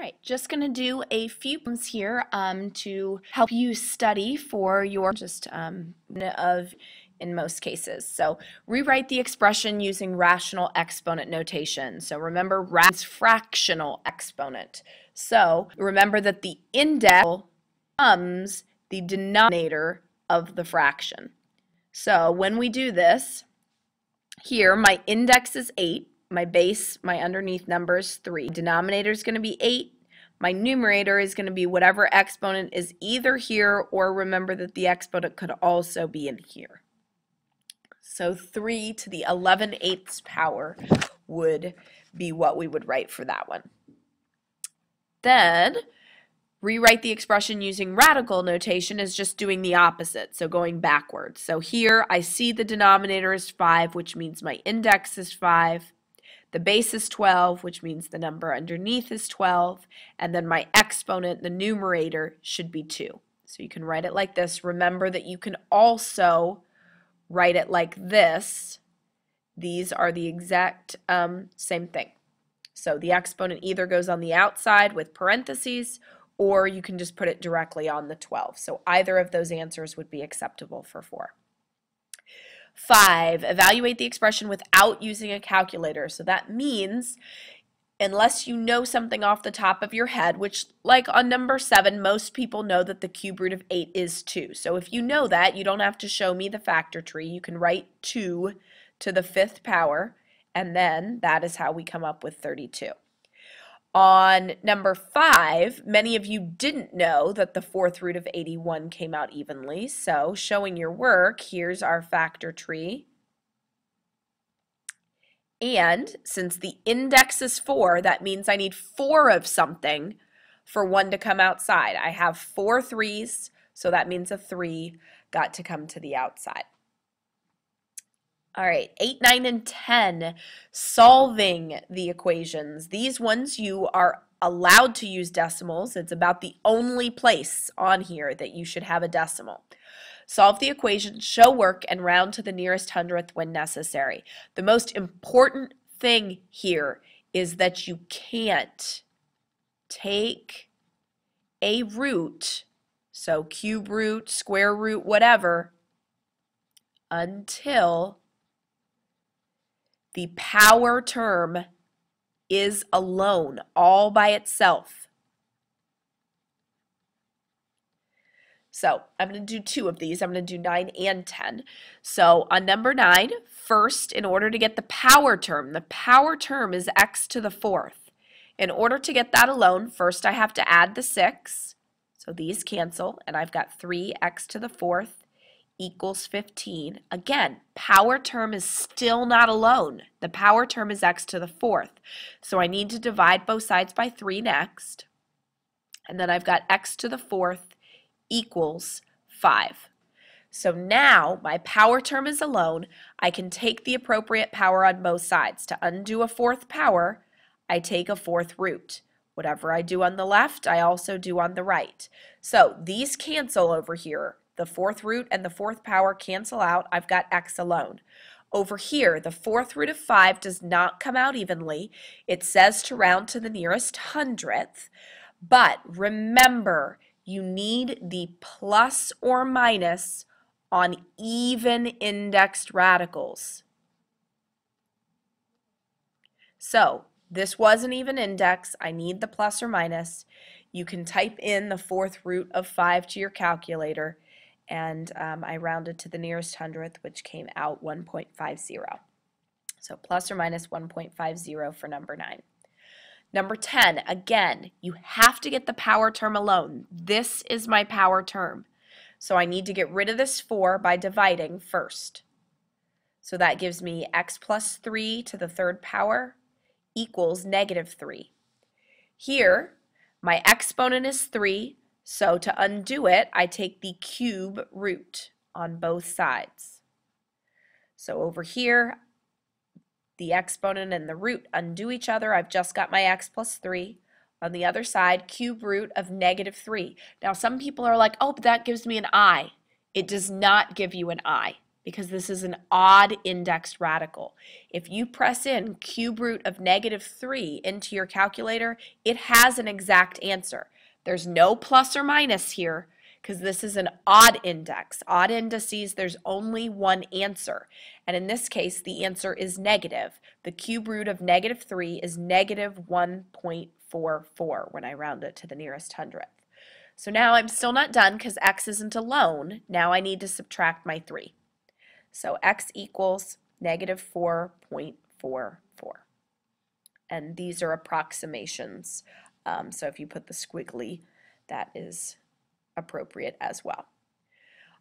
right, just going to do a few problems here to help you study for your in most cases. So rewrite the expression using rational exponent notation. So remember, is fractional exponent. So remember that the index becomes the denominator of the fraction. So when we do this, here my index is 8. My base, my underneath number is 3. Denominator is going to be 8. My numerator is going to be whatever exponent is either here, or remember that the exponent could also be in here. So 3 to the 11/8 power would be what we would write for that one. Then rewrite the expression using radical notation is just doing the opposite, so going backwards. So here I see the denominator is 5, which means my index is 5. The base is 12, which means the number underneath is 12, and then my exponent, the numerator, should be 2. So you can write it like this. Remember that you can also write it like this. These are the exact same thing. So the exponent either goes on the outside with parentheses, or you can just put it directly on the 12. So either of those answers would be acceptable for 4. 5, evaluate the expression without using a calculator. So that means unless you know something off the top of your head, which like on number 7, most people know that the cube root of 8 is 2. So if you know that, you don't have to show me the factor tree. You can write 2 to the 5th power, and then that is how we come up with 32. On number 5, many of you didn't know that the 4th root of 81 came out evenly, so showing your work, here's our factor tree. And since the index is 4, that means I need 4 of something for 1 to come outside. I have 4 3s, so that means a 3 got to come to the outside. All right, 8, 9, and 10, solving the equations. These ones you are allowed to use decimals. It's about the only place on here that you should have a decimal. Solve the equation, show work, and round to the nearest hundredth when necessary. The most important thing here is that you can't take a root, so cube root, square root, whatever, until the power term is alone, all by itself. So I'm going to do 2 of these. I'm going to do 9 and 10. So on number 9, first, in order to get the power term is x to the 4th. In order to get that alone, first I have to add the 6. So these cancel, and I've got 3x to the 4th equals 15. Again, power term is still not alone. The power term is x to the 4th. So I need to divide both sides by 3 next. And then I've got x to the 4th equals 5. So now my power term is alone. I can take the appropriate power on both sides. To undo a 4th power, I take a 4th root. Whatever I do on the left, I also do on the right. So these cancel over here. The 4th root and the 4th power cancel out. I've got x alone. Over here, the 4th root of 5 does not come out evenly. It says to round to the nearest hundredth. But remember, you need the plus or minus on even indexed radicals. So this was an even index. I need the plus or minus. You can type in the 4th root of 5 to your calculator, and I rounded to the nearest hundredth, which came out 1.50. So plus or minus 1.50 for number 9. Number 10, again, you have to get the power term alone. This is my power term. So I need to get rid of this 4 by dividing first. So that gives me x plus 3 to the 3rd power equals -3. Here, my exponent is 3. So to undo it, I take the cube root on both sides. So over here, the exponent and the root undo each other. I've just got my x plus 3. On the other side, cube root of -3. Now some people are like, oh, but that gives me an I. It does not give you an I. because this is an odd indexed radical. If you press in cube root of -3 into your calculator, it has an exact answer. There's no plus or minus here because this is an odd index. Odd indices, there's only one answer. And in this case, the answer is negative. The cube root of -3 is -1.44 when I round it to the nearest hundredth. So now I'm still not done because x isn't alone. Now I need to subtract my 3. So x equals -4.44. And these are approximations. So if you put the squiggly, that is appropriate as well.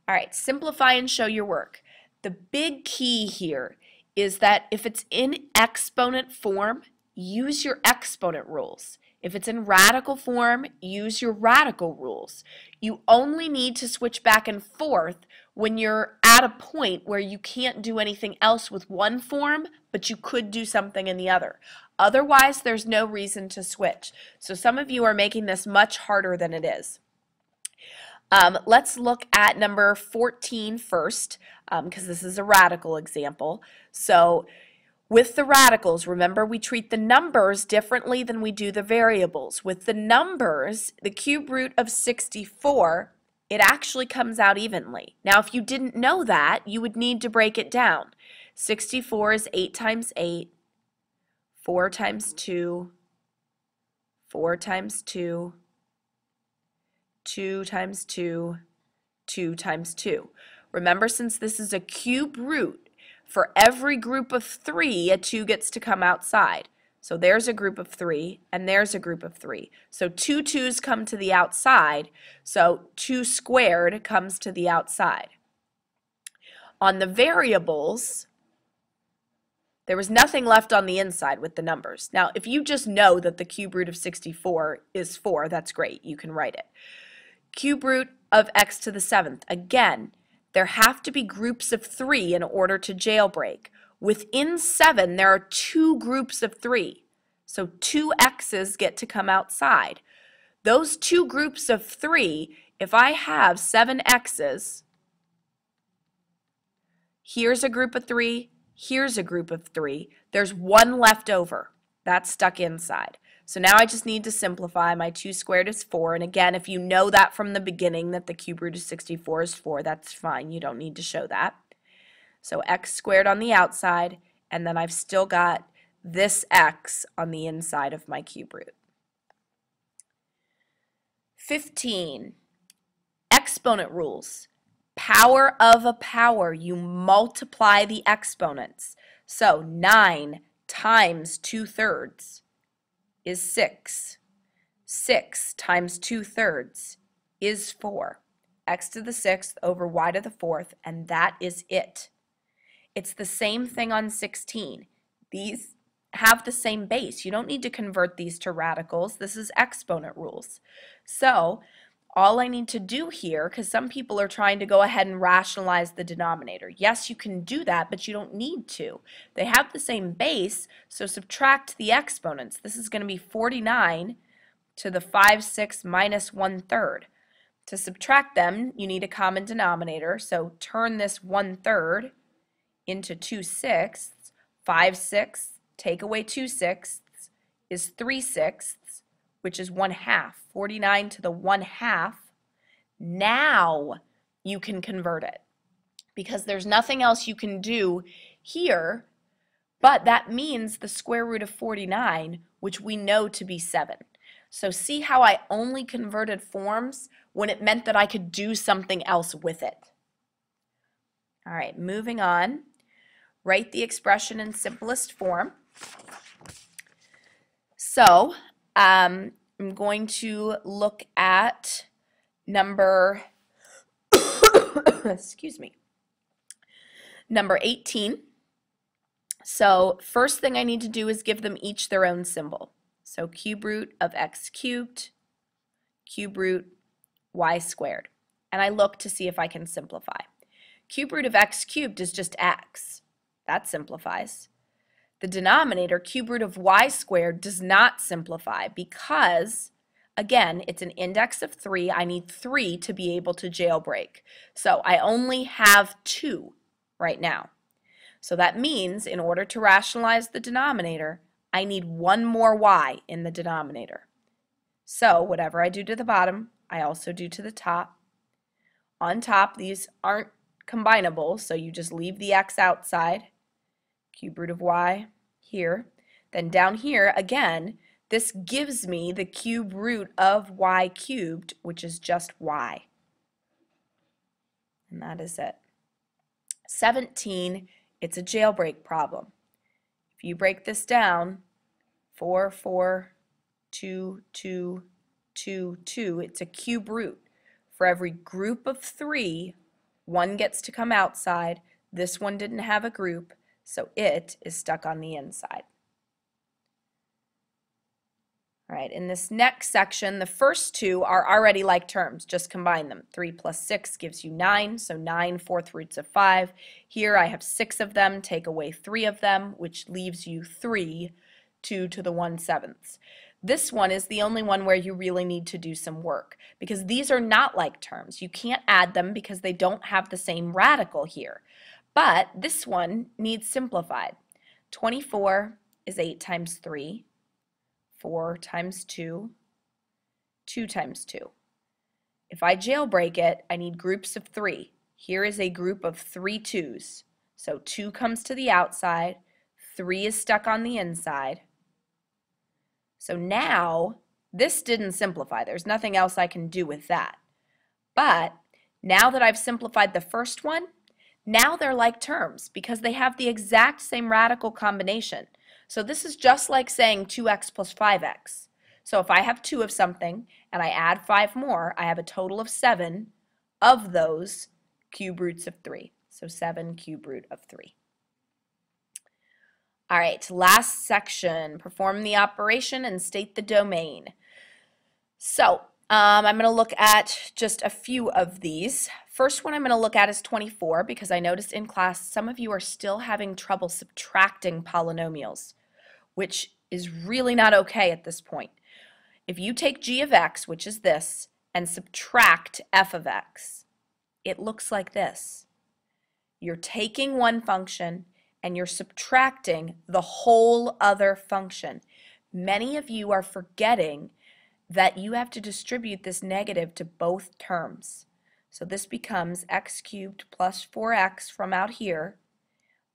All right, simplify and show your work. The big key here is that if it's in exponent form, use your exponent rules. If it's in radical form, use your radical rules. You only need to switch back and forth when you're at a point where you can't do anything else with one form, but you could do something in the other. Otherwise, there's no reason to switch. So some of you are making this much harder than it is. Let's look at number 14 first, because this is a radical example. So with the radicals, remember we treat the numbers differently than we do the variables. With the numbers, the cube root of 64, it actually comes out evenly. Now, if you didn't know that, you would need to break it down. 64 is 8 times 8, 4 times 2, 4 times 2, 2 times 2, 2 times 2. Remember, since this is a cube root, for every group of 3, a 2 gets to come outside. So there's a group of 3, and there's a group of 3. So 2 2's come to the outside, so 2 squared comes to the outside. On the variables, there was nothing left on the inside with the numbers. Now, if you just know that the cube root of 64 is 4, that's great. You can write it. Cube root of x to the 7th. Again, there have to be groups of 3 in order to jailbreak. Within 7, there are 2 groups of 3. So 2 x's get to come outside. Those 2 groups of 3, if I have 7 x's, here's a group of 3, here's a group of 3, there's 1 left over. That's stuck inside. So now I just need to simplify. My 2 squared is 4. And again, if you know that from the beginning that the cube root of 64 is 4, that's fine. You don't need to show that. So x squared on the outside, and then I've still got this x on the inside of my cube root. 15. Exponent rules. Power of a power. You multiply the exponents. So 9 times 2/3 is 6. 6 times 2/3 is 4. X to the 6th over y to the 4th, and that is it. It's the same thing on 16. These have the same base. You don't need to convert these to radicals. This is exponent rules. So all I need to do here, because some people are trying to go ahead and rationalize the denominator. Yes, you can do that, but you don't need to. They have the same base, so subtract the exponents. This is going to be 49 to the 5/6 minus 1/3. To subtract them, you need a common denominator, so turn this 1/3 into 2/6. 5/6, take away 2/6 is 3/6, which is 1/2. 49 to the 1/2. Now you can convert it because there's nothing else you can do here, but that means the square root of 49, which we know to be 7. So see how I only converted forms when it meant that I could do something else with it. All right, moving on. Write the expression in simplest form. So I'm going to look at number, excuse me, number 18. So first thing I need to do is give them each their own symbol. So cube root of x cubed, cube root y squared. And I look to see if I can simplify. Cube root of x cubed is just x. That simplifies. The denominator, cube root of y squared, does not simplify because, again, it's an index of 3. I need 3 to be able to jailbreak. So I only have 2, right now. So that means in order to rationalize the denominator, I need one more y in the denominator. So whatever I do to the bottom, I also do to the top. On top, these aren't combinable, so you just leave the x outside. Cube root of y here. Then down here, again, this gives me the cube root of y cubed, which is just y. And that is it. 17, it's a jailbreak problem. If you break this down, 4, 4, 2, 2, 2, 2, it's a cube root. For every group of 3, one gets to come outside. This one didn't have a group, so it is stuck on the inside. All right, in this next section, the first two are already like terms. Just combine them. 3 plus 6 gives you 9, so 9 fourth roots of 5. Here I have 6 of them. Take away 3 of them, which leaves you 3, 2 to the 1/7. This one is the only one where you really need to do some work because these are not like terms. You can't add them because they don't have the same radical here. But this one needs simplified. 24 is 8 times 3. 4 times 2, 2 times 2. If I jailbreak it, I need groups of 3. Here is a group of 3 2's. So 2 comes to the outside, 3 is stuck on the inside. So now, this didn't simplify. There's nothing else I can do with that. But now that I've simplified the first one, now they're like terms because they have the exact same radical combination. So this is just like saying 2x plus 5x. So if I have 2 of something and I add 5 more, I have a total of 7 of those cube roots of 3. So 7 cube root of 3. All right, last section, perform the operation and state the domain. So I'm going to look at just a few of these. First one I'm going to look at is 24 because I noticed in class some of you are still having trouble subtracting polynomials, which is really not okay at this point. If you take g of x, which is this, and subtract f of x, it looks like this. You're taking one function and you're subtracting the whole other function. Many of you are forgetting that you have to distribute this negative to both terms. So this becomes x cubed plus 4x from out here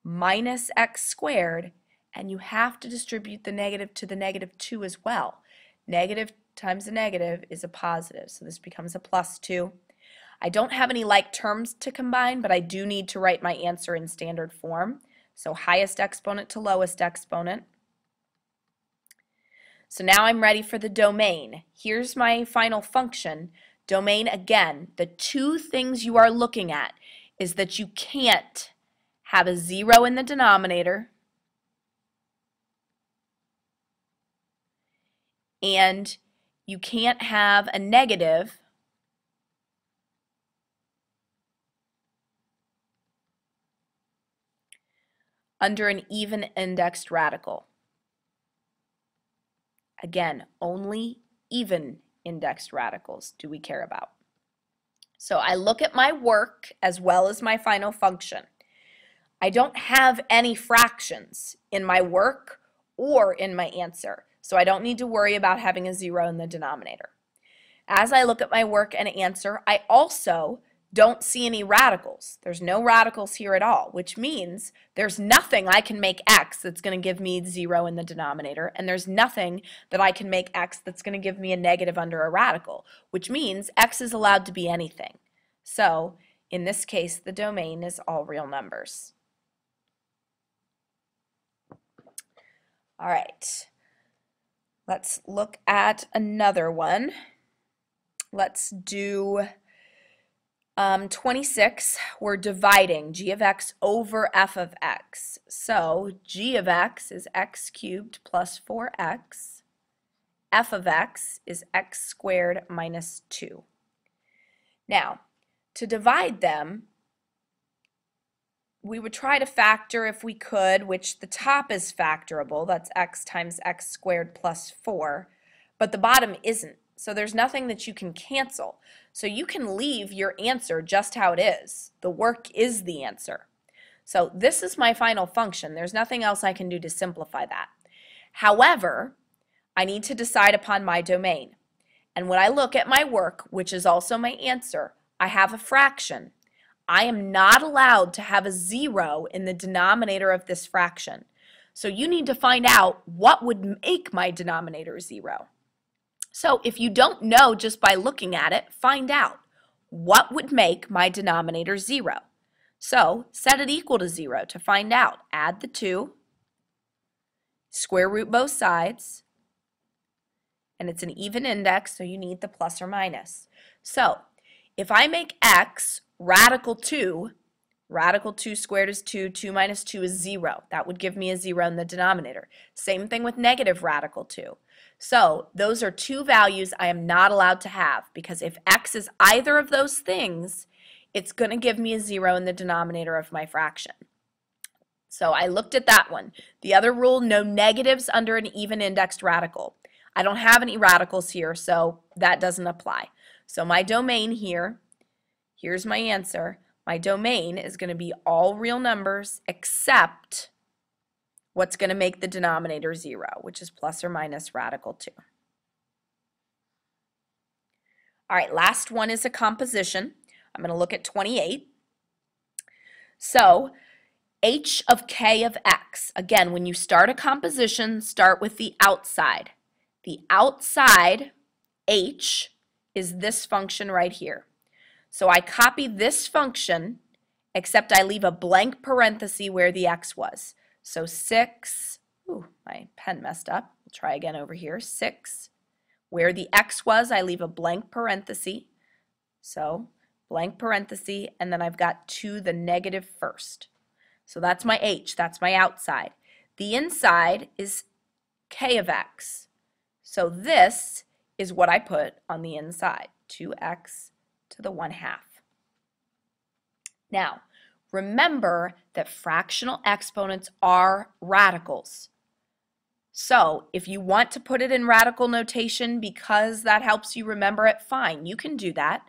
minus x squared, and you have to distribute the negative to the -2 as well. Negative times a negative is a positive, so this becomes a +2. I don't have any like terms to combine, but I do need to write my answer in standard form. So highest exponent to lowest exponent. So now I'm ready for the domain. Here's my final function. Domain, again, the two things you are looking at is that you can't have a 0 in the denominator and you can't have a negative under an even indexed radical. Again, only even indexed radicals do we care about. So I look at my work as well as my final function. I don't have any fractions in my work or in my answer, so I don't need to worry about having a 0 in the denominator. As I look at my work and answer, I also don't see any radicals. There's no radicals here at all, which means there's nothing I can make x that's going to give me 0 in the denominator, and there's nothing that I can make x that's going to give me a negative under a radical, which means x is allowed to be anything. So in this case, the domain is all real numbers. All right, let's look at another one. Let's do 26, we're dividing g of x over f of x. So g of x is x cubed plus 4x. F of x is x squared minus 2. Now, to divide them, we would try to factor if we could, which the top is factorable. That's x times x squared plus 4, but the bottom isn't. So there's nothing that you can cancel. So you can leave your answer just how it is. The work is the answer. So this is my final function. There's nothing else I can do to simplify that. However, I need to decide upon my domain. And when I look at my work, which is also my answer, I have a fraction. I am not allowed to have a 0 in the denominator of this fraction. So you need to find out what would make my denominator 0. So if you don't know just by looking at it, find out what would make my denominator 0. So set it equal to 0 to find out. Add the 2, square root both sides, and it's an even index, so you need the plus or minus. So if I make x radical 2 squared is 2, 2 minus 2 is 0. That would give me a 0 in the denominator. Same thing with negative radical 2. So those are two values I am not allowed to have, because if x is either of those things, it's going to give me a 0 in the denominator of my fraction. So I looked at that one. The other rule, no negatives under an even indexed radical. I don't have any radicals here, so that doesn't apply. So my domain here, here's my answer. My domain is going to be all real numbers except what's going to make the denominator 0, which is plus or minus radical 2. All right, last one is a composition. I'm going to look at 28. So h of k of x. Again, when you start a composition, start with the outside. The outside, h, is this function right here. So I copy this function, except I leave a blank parenthesis where the x was. So 6, ooh, my pen messed up. We'll try again over here. 6, where the x was, I leave a blank parenthesis. So blank parenthesis, and then I've got to the negative first. So that's my h, that's my outside. The inside is k of x. So this is what I put on the inside, 2x to the 1/2. Now, remember that fractional exponents are radicals. So if you want to put it in radical notation because that helps you remember it, fine, you can do that.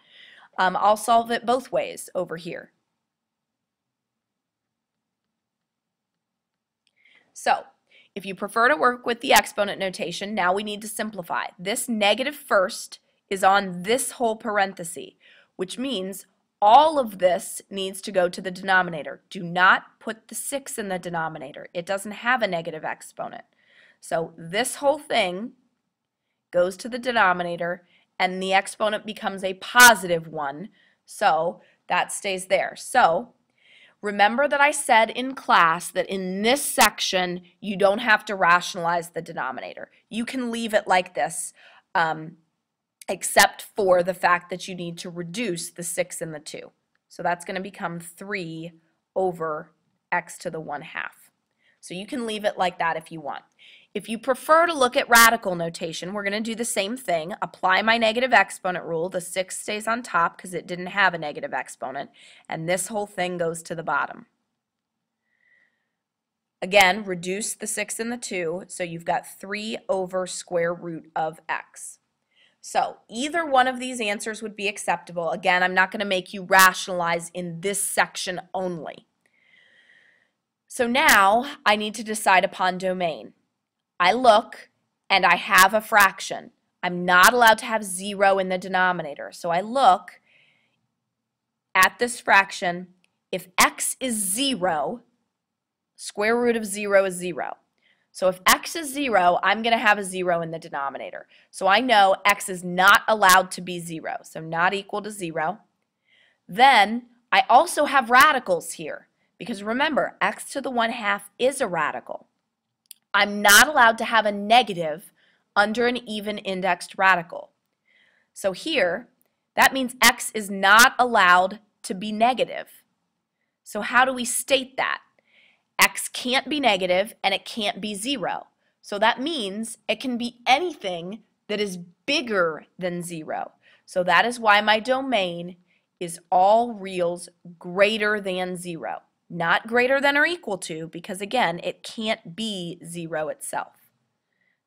I'll solve it both ways over here. So if you prefer to work with the exponent notation, now we need to simplify. This negative first is on this whole parenthesis, which means all of this needs to go to the denominator. Do not put the 6 in the denominator. It doesn't have a negative exponent. So this whole thing goes to the denominator, and the exponent becomes a positive 1, so that stays there. So remember that I said in class that in this section, you don't have to rationalize the denominator. You can leave it like this, except for the fact that you need to reduce the 6 and the 2. So that's going to become 3 over x to the 1/2. So you can leave it like that if you want. If you prefer to look at radical notation, we're going to do the same thing. Apply my negative exponent rule. The 6 stays on top because it didn't have a negative exponent, and this whole thing goes to the bottom. Again, reduce the 6 and the 2, so you've got 3 over square root of x. So either one of these answers would be acceptable. Again, I'm not going to make you rationalize in this section only. So now I need to decide upon domain. I look and I have a fraction. I'm not allowed to have 0 in the denominator. So I look at this fraction. If x is 0, square root of 0 is 0. So if x is 0, I'm going to have a 0 in the denominator. So I know x is not allowed to be 0, so not equal to 0. Then I also have radicals here, because remember, x to the 1/2 is a radical. I'm not allowed to have a negative under an even indexed radical. So here, that means x is not allowed to be negative. So how do we state that? X can't be negative and it can't be 0. So that means it can be anything that is bigger than 0. So that is why my domain is all reals greater than 0. Not greater than or equal to, because again, it can't be 0 itself.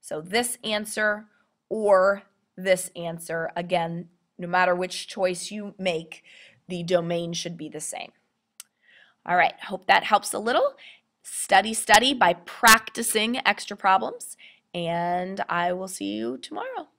So this answer or this answer, again, no matter which choice you make, the domain should be the same. All right, hope that helps a little. Study by practicing extra problems, and I will see you tomorrow.